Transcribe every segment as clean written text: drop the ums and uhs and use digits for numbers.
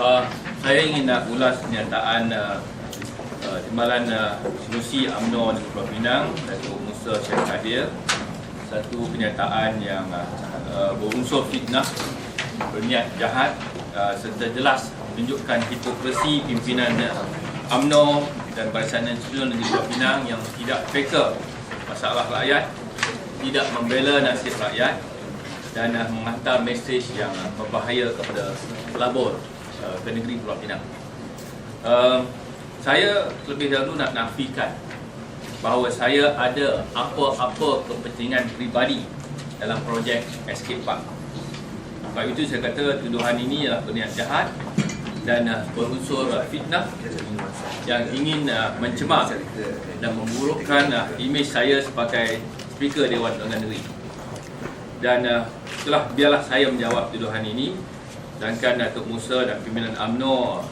Saya ingin nak ulas kenyataan Timbalan Solusi UMNO Negeri Pulau Pinang, Datuk Musa Syed Kadir. Satu kenyataan yang berunsur fitnah, berniat jahat, serta jelas menunjukkan hipokrasi pimpinan UMNO dan Barisan Nasional Negeri Pulau Pinang yang tidak peka masalah rakyat, tidak membela nasib rakyat dan menghantar mesej yang berbahaya kepada pelabur ke negeri Pulau Pinang. Saya lebih dahulu nak nafikan bahawa saya ada apa-apa kepentingan peribadi dalam projek Escape Park. Sebab itu saya kata tuduhan ini adalah berniat jahat dan berunsur fitnah yang ingin mencemar dan memburukkan imej saya sebagai Speaker Dewan Undangan Negeri. Dan biarlah saya menjawab tuduhan ini, sedangkan Datuk Musa dan pimpinan UMNO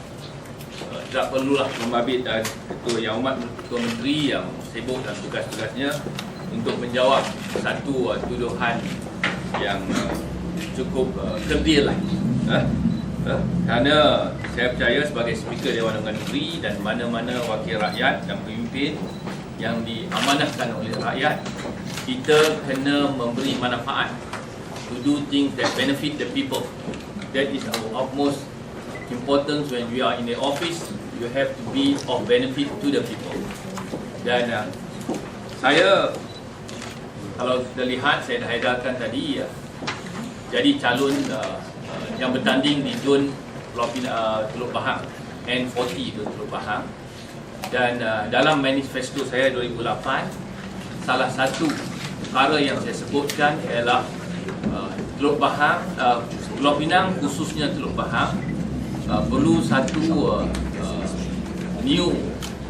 tak perlulah membabit Ketua Yang Amat Ketua Menteri yang sibuk dalam tugas-tugasnya untuk menjawab satu tuduhan yang cukup kerdil lah. Kerana saya percaya sebagai Speaker Dewan Undangan Negeri dan mana-mana wakil rakyat dan pemimpin yang diamanahkan oleh rakyat, kita kena memberi manfaat, to do things that benefit the people. That is our utmost importance when we are in the office. You have to be of benefit to the people. Dan saya, kalau kita lihat, saya dah edarkan tadi, jadi calon yang bertanding di Zon Teluk Bahang, N40 Zon Teluk Bahang. Dan dalam manifesto saya 2008, salah satu perkara yang saya sebutkan ialah Teluk Bahang, Pulau Pinang khususnya Teluk Bahang perlu satu new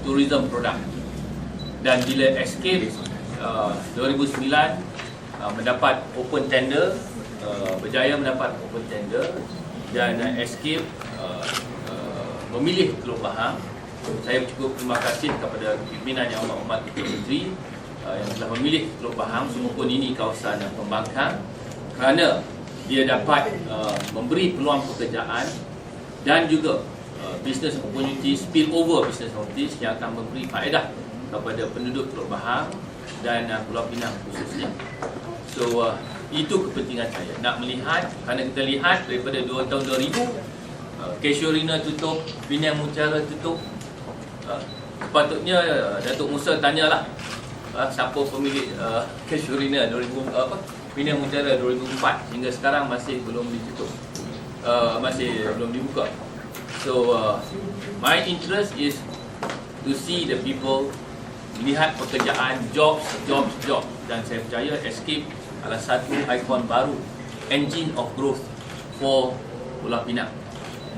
tourism product. Dan bila Escape 2009 mendapat open tender, berjaya mendapat open tender, dan Escape memilih Teluk Bahang, saya cukup terima kasih kepada pimpinan Yang Amat Ketua Menteri yang telah memilih Teluk Bahang, sungguh ini kawasan pembangkang, kerana dia dapat memberi peluang pekerjaan dan juga business opportunities, spill over business opportunities yang akan memberi faedah kepada penduduk Teluk Bahang dan Pulau Pinang khususnya. So itu kepentingan saya nak melihat, kerana kita lihat daripada tahun 2000 Casuarina tutup, Penang Mutiara tutup. Sepatutnya Datuk Musa tanyalah siapa pemilik Casuarina Penang Mutiara 2004 hingga sekarang masih belum ditutup, masih belum dibuka. So my interest is to see the people, melihat pekerjaan, jobs, dan saya percaya Escape adalah satu ikon baru, engine of growth for Pulau Pinang,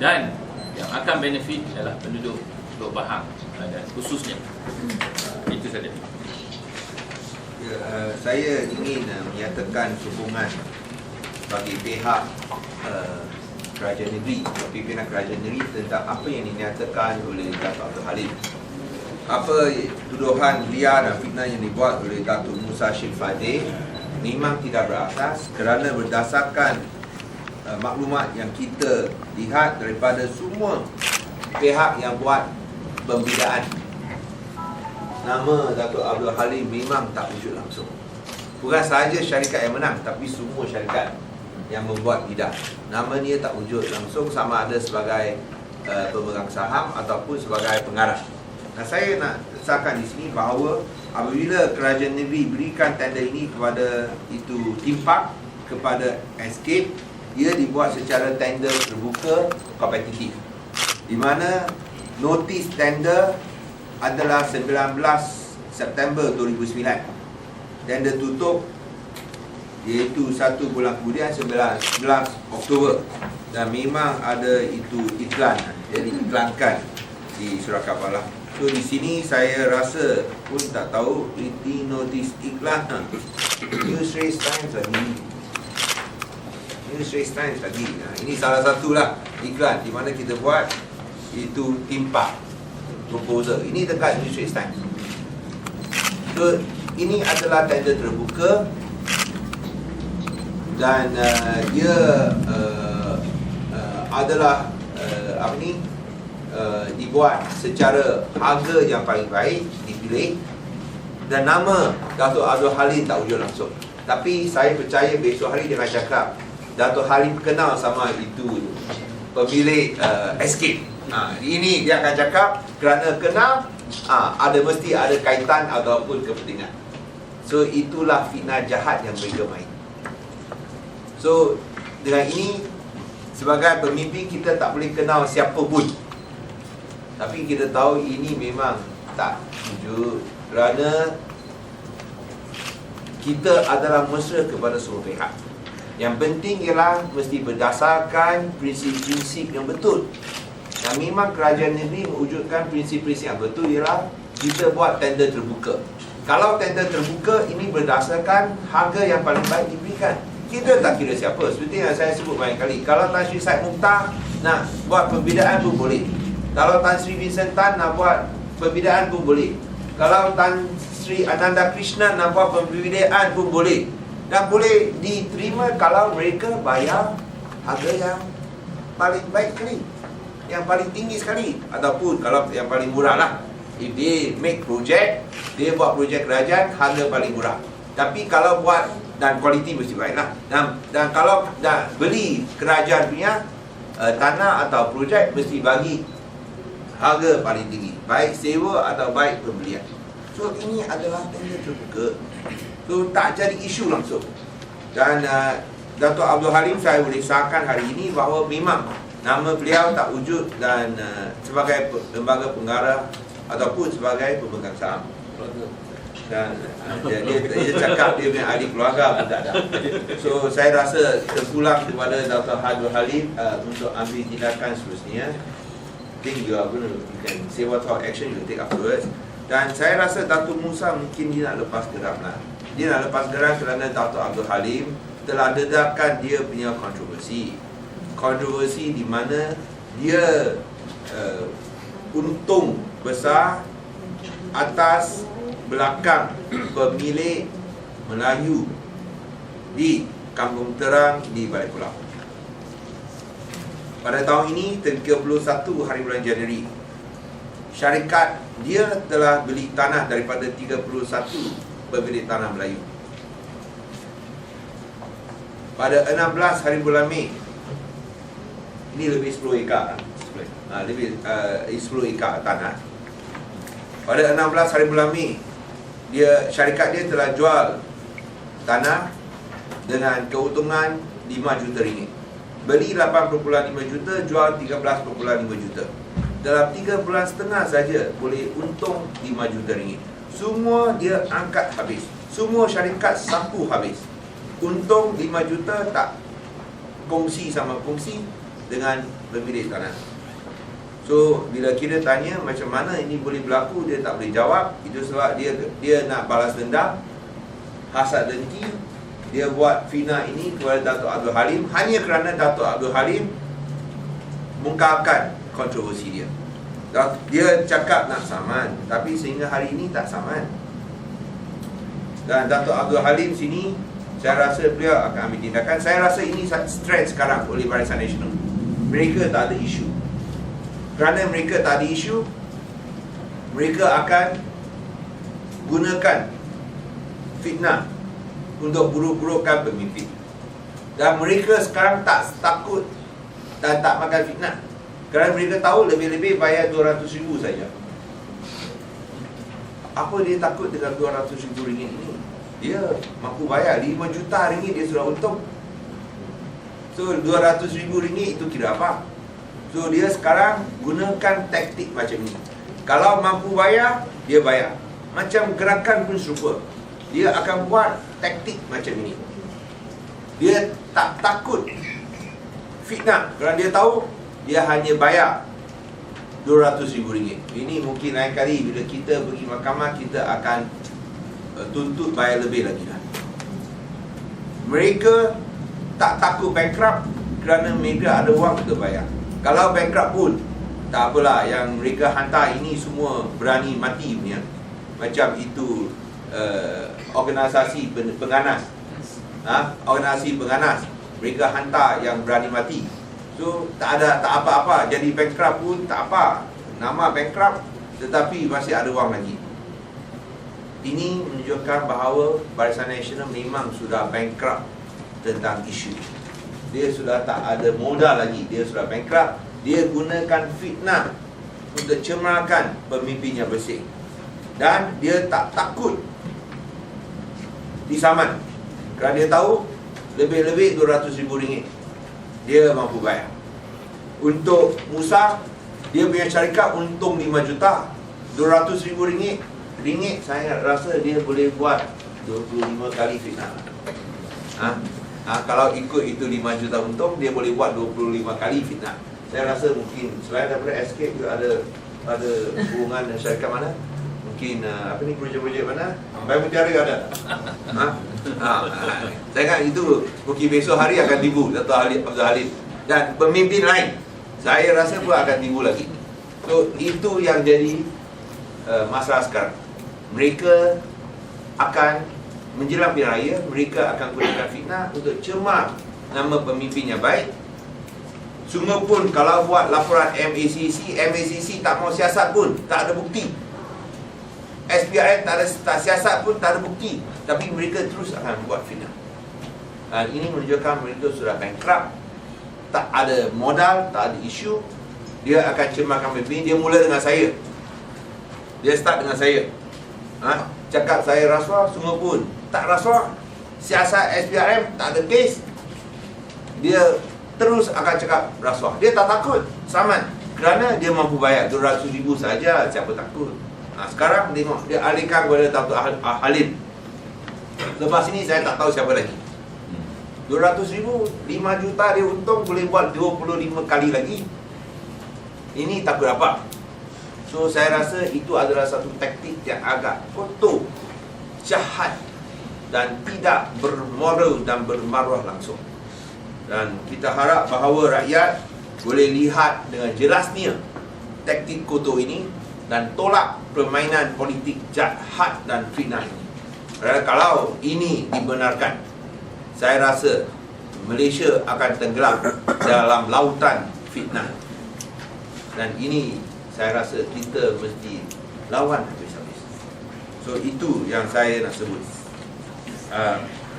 dan yang akan benefit adalah penduduk Teluk Bahang dan khususnya. Itu saja. Saya ingin menyatakan sokongan bagi pihak Kerajaan Negeri, pimpinan Kerajaan Negeri tentang apa yang dinyatakan oleh Datuk Abdul Halim. Apa tuduhan liar dan fitnah yang dibuat oleh Datuk Musa Syed Kadir memang tidak berasas, kerana berdasarkan maklumat yang kita lihat daripada semua pihak yang buat pembinaan, nama Datuk Abdul Halim memang tak wujud langsung. Bukan sahaja syarikat yang menang, tapi semua syarikat yang membuat bidang, nama dia tak wujud langsung, sama ada sebagai pemegang saham ataupun sebagai pengarah. Nah, saya nak kesahkan di sini bahawa apabila Kerajaan Negeri berikan tender ini kepada itu theme park, kepada Escape, ia dibuat secara tender terbuka, kompetitif, di mana notis tender adalah 19 September 2009. Tender tutup iaitu 1 bulan kemudian 11 Oktober, dan memang ada itu iklan, jadi iklankan di Surat Khabar. So di sini saya rasa pun tak tahu ini notis iklan Newsrace Times lagi. Nah, ini salah satulah iklan di mana kita buat itu timpak proposal. Ini dekat Newsrace Times. So ini adalah tender terbuka dan dia adalah dibuat secara harga yang paling baik, dipilih, dan nama Dato' Abdul Halim tak wujud langsung. Tapi saya percaya besok hari dia akan cakap Dato' Halim kenal sama itu pemilik Escape. Ini dia akan cakap kerana kenal, mesti ada kaitan ataupun kepentingan. So itulah fitnah jahat yang mereka main. So dengan ini, sebagai pemimpin kita tak boleh kenal siapa pun, tapi kita tahu ini memang tak wujud kerana kita adalah mesra kepada seluruh pihak. Yang penting ialah mesti berdasarkan prinsip-prinsip yang betul. Dan memang kerajaan negeri mewujudkan prinsip-prinsip yang betul ialah kita buat tender terbuka. Kalau tender terbuka, ini berdasarkan harga yang paling baik diberikan. Kita tak kira siapa. Seperti yang saya sebut banyak kali, kalau Tan Sri Syed Mukhtar nak buat pembidaan pun boleh. Kalau Tan Sri Vincent Tan nak buat pembidaan pun boleh. Kalau Tan Sri Ananda Krishnan nak buat pembidaan pun boleh. Dan boleh diterima kalau mereka bayar harga yang paling baik sekali, yang paling tinggi sekali, ataupun kalau yang paling murah lah. If they make project, dia buat projek kerajaan, harga paling murah. Tapi kalau buat, dan kualiti mesti baik lah. Dan kalau dah beli kerajaan punya tanah atau projek, mesti bagi harga paling tinggi, baik sewa atau baik pembelian. So ini adalah tender terbuka. So tak jadi isu langsung. Dan Dato' Abdul Halim saya boleh sahkan hari ini bahawa memang nama beliau tak wujud dan sebagai lembaga penggarah ataupun sebagai pemegang saham. Dan dia cakap dia punya ahli keluarga pun tak ada. So saya rasa terpulang kepada Dato' Abdul Halim untuk ambil tindakan seterusnya. Think you can say what action you take afterwards. Dan saya rasa Dato' Musa mungkin dia nak lepas geram lah. Dia nak lepas geram kerana Dato' Abdul Halim telah dedahkan dia punya kontroversi. Kontroversi di mana dia untung besar atas belakang pemilik Melayu di Kampung Terang di Balai Pulau. Pada tahun ini 31 hari bulan Januari, syarikat dia telah beli tanah daripada 31 pemilik tanah Melayu. Pada 16 hari bulan Mei, ini lebih 10 ekar, lebih 10 ekar tanah. Pada 16 hari bulan Mei, syarikat dia telah jual tanah dengan keuntungan 5 juta ringgit. Beli 8.5 juta, jual 13.5 juta. Dalam 3 bulan setengah saja boleh untung 5 juta ringgit. Semua dia angkat habis. Semua syarikat sapu habis. Untung 5 juta tak kongsi sama kongsi dengan pemilik tanah. So bila kita tanya macam mana ini boleh berlaku, dia tak boleh jawab. Itu sebab dia nak balas dendam, hasad dengki. Dia buat fitnah ini kepada Dato' Abdul Halim hanya kerana Dato' Abdul Halim mengungkapkan kontroversi dia. Dia cakap nak saman, tapi sehingga hari ini tak saman. Dan Dato' Abdul Halim sini, saya rasa beliau akan ambil tindakan. Saya rasa ini stress sekarang oleh Barisan Nasional. Mereka tak ada isu. Kerana mereka tak ada isu, mereka akan gunakan fitnah untuk buruk-burukkan pemimpin. Dan mereka sekarang tak takut dan tak makan fitnah, kerana mereka tahu lebih-lebih bayar 200,000 saja. Apa dia takut dengan 200,000 ringgit ini? Dia mampu bayar 5 juta ringgit, dia sudah untung. So 200,000 ringgit itu kira apa? So dia sekarang gunakan taktik macam ni. Kalau mampu bayar, dia bayar. Macam gerakan pun serupa. Dia akan buat taktik macam ini. Dia tak takut fitnah kerana dia tahu dia hanya bayar 200,000 ringgit. Ini mungkin lain kali bila kita pergi mahkamah, kita akan tuntut bayar lebih lagi lah. Mereka tak takut bankrupt kerana mereka ada wang untuk bayar. Kalau bankrupt pun tak apalah, yang mereka hantar ini semua berani mati punya. Macam itu organisasi penganas, organisasi penganas, mereka hantar yang berani mati. So tak apa-apa, jadi bankrupt pun tak apa. Nama bankrupt tetapi masih ada wang lagi. Ini menunjukkan bahawa Barisan Nasional memang sudah bankrupt tentang isu. Dia sudah tak ada modal lagi, dia sudah bankrupt. Dia gunakan fitnah untuk cemarkan pemimpinnya bersih. Dan dia tak takut disaman, kerana dia tahu lebih-lebih RM200,000 dia mampu bayar. Untuk Musa, dia punya syarikat untung 5 juta, RM200,000 saya rasa dia boleh buat 25 kali fitnah. Kalau ikut itu 5 juta untung, dia boleh buat 25 kali fitnah. Saya rasa mungkin selain daripada Escape juga ada hubungan dengan syarikat mana? Mungkin projek-projek mana? Bayi Mutiara ada. Saya ingat itu mungkin besok hari akan timbul Dato' Abdul Halim dan pemimpin lain. Saya rasa pun akan timbul lagi. So itu yang jadi masalah sekarang. Mereka akan menjelang pilihan raya, mereka akan gunakan fitnah untuk cemar nama pemimpinnya baik. Sungguh pun kalau buat laporan MACC tak mau siasat pun, tak ada bukti. SPRM tak siasat pun, tak ada bukti. Tapi mereka terus akan buat fitnah. Ini menunjukkan mereka sudah bankrupt, tak ada modal, tak ada isu. Dia akan cemarkan pemimpin. Dia mula dengan saya. Dia start dengan saya. Cakap saya rasuah, sungguh pun tak rasuah. Siasat SPRM tak ada kes. Dia terus akan cakap rasuah. Dia tak takut, saman, kerana dia mampu bayar 200,000 saja, siapa takut. Sekarang tengok, dia alihkan kepada Dato' Halim. Lepas ini saya tak tahu siapa lagi. 200,000, 5 juta dia untung, boleh buat 25 kali lagi. Ini takut apa? So saya rasa itu adalah satu taktik yang agak kotor, jahat dan tidak bermoral dan bermaruah langsung. Dan kita harap bahawa rakyat boleh lihat dengan jelasnya taktik kotor ini dan tolak permainan politik jahat dan fitnah ini. Kerana kalau ini dibenarkan, saya rasa Malaysia akan tenggelam dalam lautan fitnah. Dan ini saya rasa kita mesti lawan habis-habis. So itu yang saya nak sebut.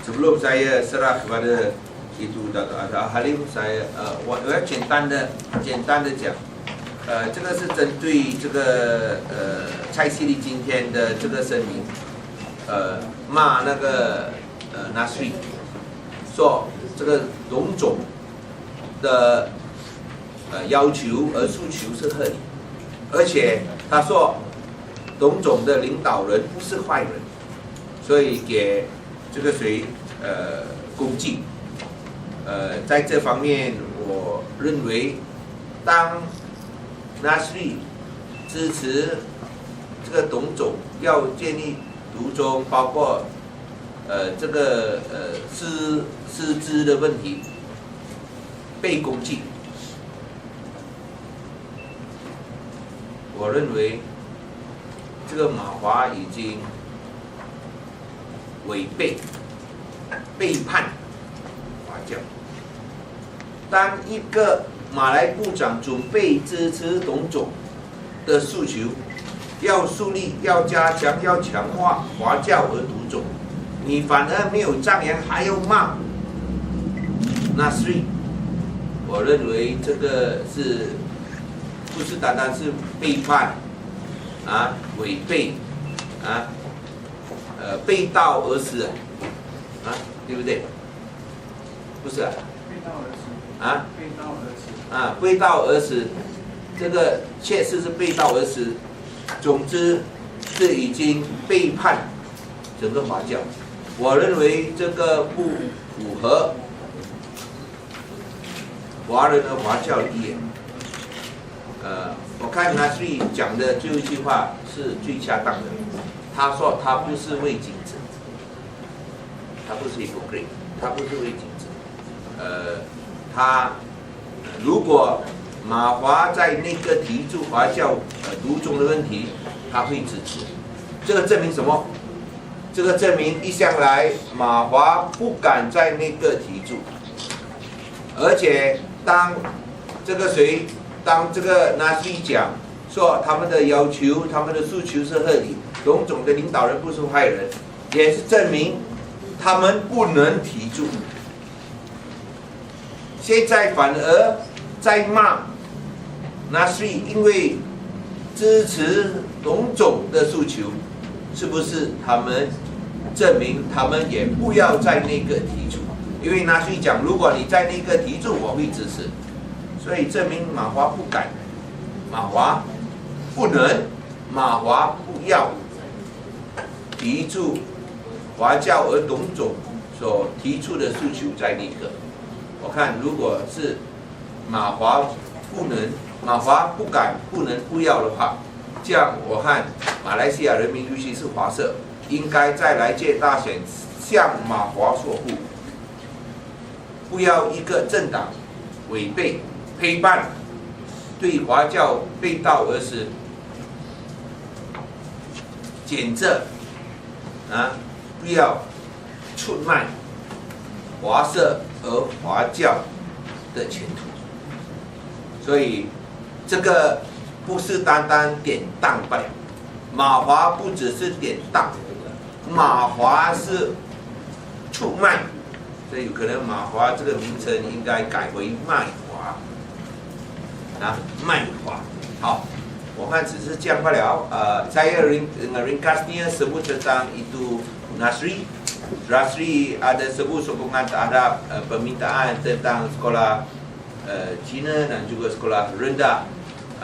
Sebelum saya serah kepada itu Dato' Abdul Halim， 我要简单的讲，这个是针对这个蔡希丽今天的这个声明，骂那个Nasri， 说这个董总的要求和诉求是合理，而且他说董总的领导人不是坏人，所以给这个谁恭敬。在这方面，我认为，当 Nasri 支持这个董总要建立独中，包括这个师资的问题被攻击，我认为这个马华已经背叛华教。当一个马来部长准备支持董总的诉求，要树立、要加强、要强化华教和独种，你反而没有张扬，还要骂Nasri，我认为这个不是单单是背叛违背背道而驰对不对？不是背道而驰，这个确实是背道而驰。总之，是已经背叛整个华教。我认为这个不符合华人的华教理念。我看Nasri讲的最后一句话是最恰当的。他说他不是为景者，他不是hypocrite，他不是为景者。他如果马华在那个提出华教独种的问题，他会支持。这个证明什么？这个证明一向来马华不敢在那个提出，而且当这个Nasri讲说他们的要求、他们的诉求是合理，董总的领导人不是坏人，也是证明他们不能提出。现在反而在骂Nasri，因为支持董总的诉求，是不是他们证明他们也不要在那个提出？因为Nasri讲，如果你在那个提出，我会支持，所以证明马华不敢，马华不能，马华不要提出华教而董总所提出的诉求在那个。我看如果是马华不能、马华不敢、不能、不要的话，这样我看马来西亚人民，尤其是华社，应该在来届大选向马华说不要一个政党违背、陪伴对华教背道而驰，谴责不要出卖华社和华教的前途。所以这个不是单单典当不了，马华不只是典当，马华是出卖，所以有可能马华这个名称应该改为卖华卖华。好，我看只是这样罢了。Saya ringkasnya sebut tentang itu Nasri ada sebut sokongan terhadap permintaan tentang sekolah Cina dan juga sekolah rendah,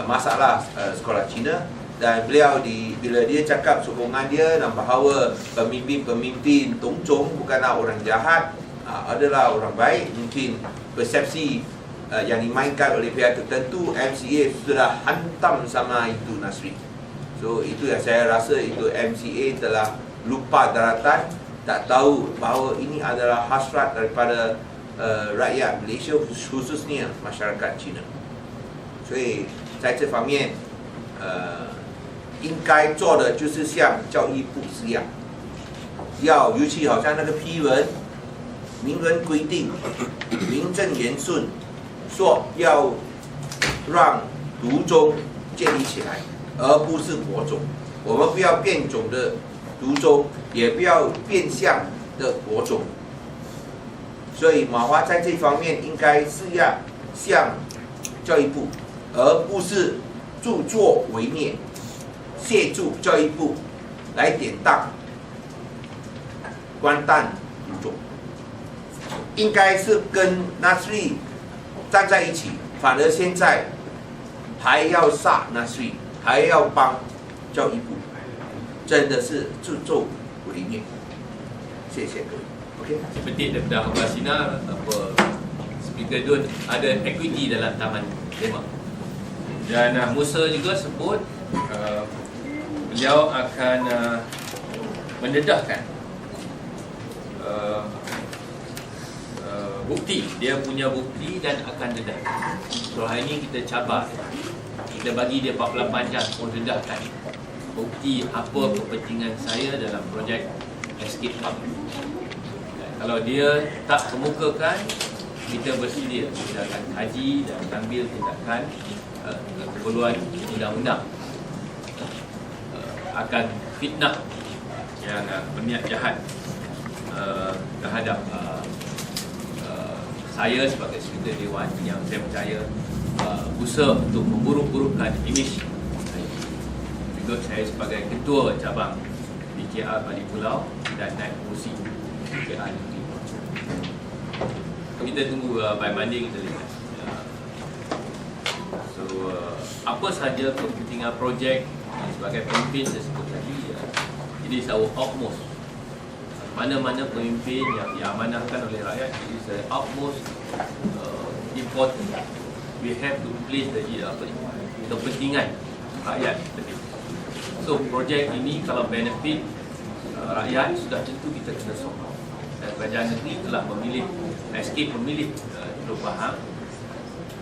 masalah sekolah Cina, dan beliau bila dia cakap sokongan dia dan bahawa pemimpin Dong Zong bukanlah orang jahat, adalah orang baik, mungkin persepsi yang dimainkan oleh pihak tertentu, MCA sudah hantam sama itu Nasri. So itu yang saya rasa itu MCA telah lupa daratan, tak tahu bahawa ini adalah hasrat daripada rakyat Malaysia, khususnya masyarakat Cina. 所以在这方面，应该做的就是像教育部一样，要尤其好像那个批文，明文规定，名正言顺，说要让独中建立起来，而不是国中。我们不要变种的独中，也不要变相的国中。所以马华在这方面应该是要向教育部，而不是助纣为虐，协助教育部来典当关蛋独中，应该是跟 Nasri 站在一起，反而现在还要杀 Nasri， 还要帮教育部，真的是助纣为虐。谢谢各位。Okay. Seperti daripada Abang Sinar, Speaker Dun ada equity dalam Taman Demak. Dan Musa juga sebut beliau akan mendedahkan bukti, dia punya bukti dan akan dedahkan. So hari ini kita cabar, kita bagi dia 48 jam untuk dedahkan bukti apa kepentingan saya dalam projek Escape Park. Kalau dia tak kemukakan, kita bersedia, kita akan kaji dan ambil tindakan keperluan undang-undang. Akan fitnah yang berniat jahat terhadap saya sebagai Speaker Dewan yang saya percaya usaha untuk memburuk-burukkan imej saya. Juga saya sebagai Ketua Cabang BKR Bali Pulau dan naik kursi BKR Negeri. Kita tunggu by Monday kita lihat. So apa sahaja kepentingan projek sebagai pemimpin saya sebut tadi, it is our utmost. Mana-mana pemimpin yang diamanahkan oleh rakyat, it is the utmost important. We have to place the kepentingan rakyat penting. So projek ini kalau benefit rakyat, sudah tentu kita kena sokong. Dan kerajaan negeri telah memilih, Escape memilih perubahan.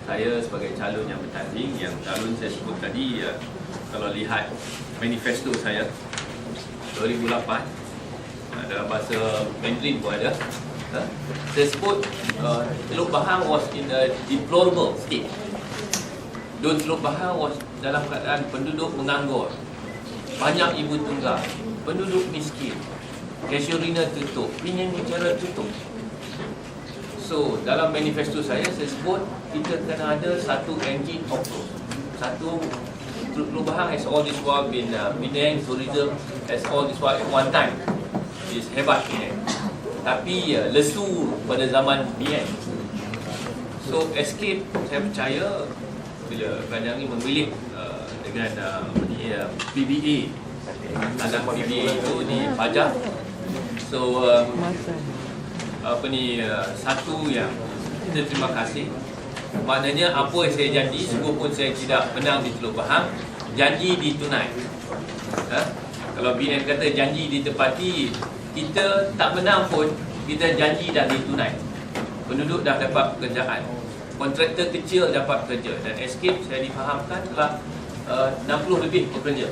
Saya sebagai calon yang bertanding, yang calon saya sebut tadi, kalau lihat manifesto saya 2008, dalam bahasa Mandarin pun ada, Saya sebut Teluk Bahang was in a deplorable state. Teluk Bahang was dalam keadaan penduduk menganggur, banyak ibu tunggal, penduduk miskin, casuarina tutup, pinjam bicara tutup. So dalam manifesto saya sebut kita kena ada satu engine of growth. Satu, Teluk Bahang has all this while been Penang tourism has all this while at one time is hebat Penang, tapi lesu pada zaman BN. So escape, saya percaya bila kerajaan ini memilih dengan PBA, anak PBA itu dipajak. So satu yang kita terima kasih. Maknanya apa yang saya janji, sungguh pun saya tidak menang di Teluk Bahang, janji ditunai. Kalau BN kata janji ditepati, kita tak menang pun kita janji dah ditunai. Penduduk dah dapat pekerjaan, kontraktor kecil dapat kerja, dan escape saya difahamkan telah 60 lebih pekerja.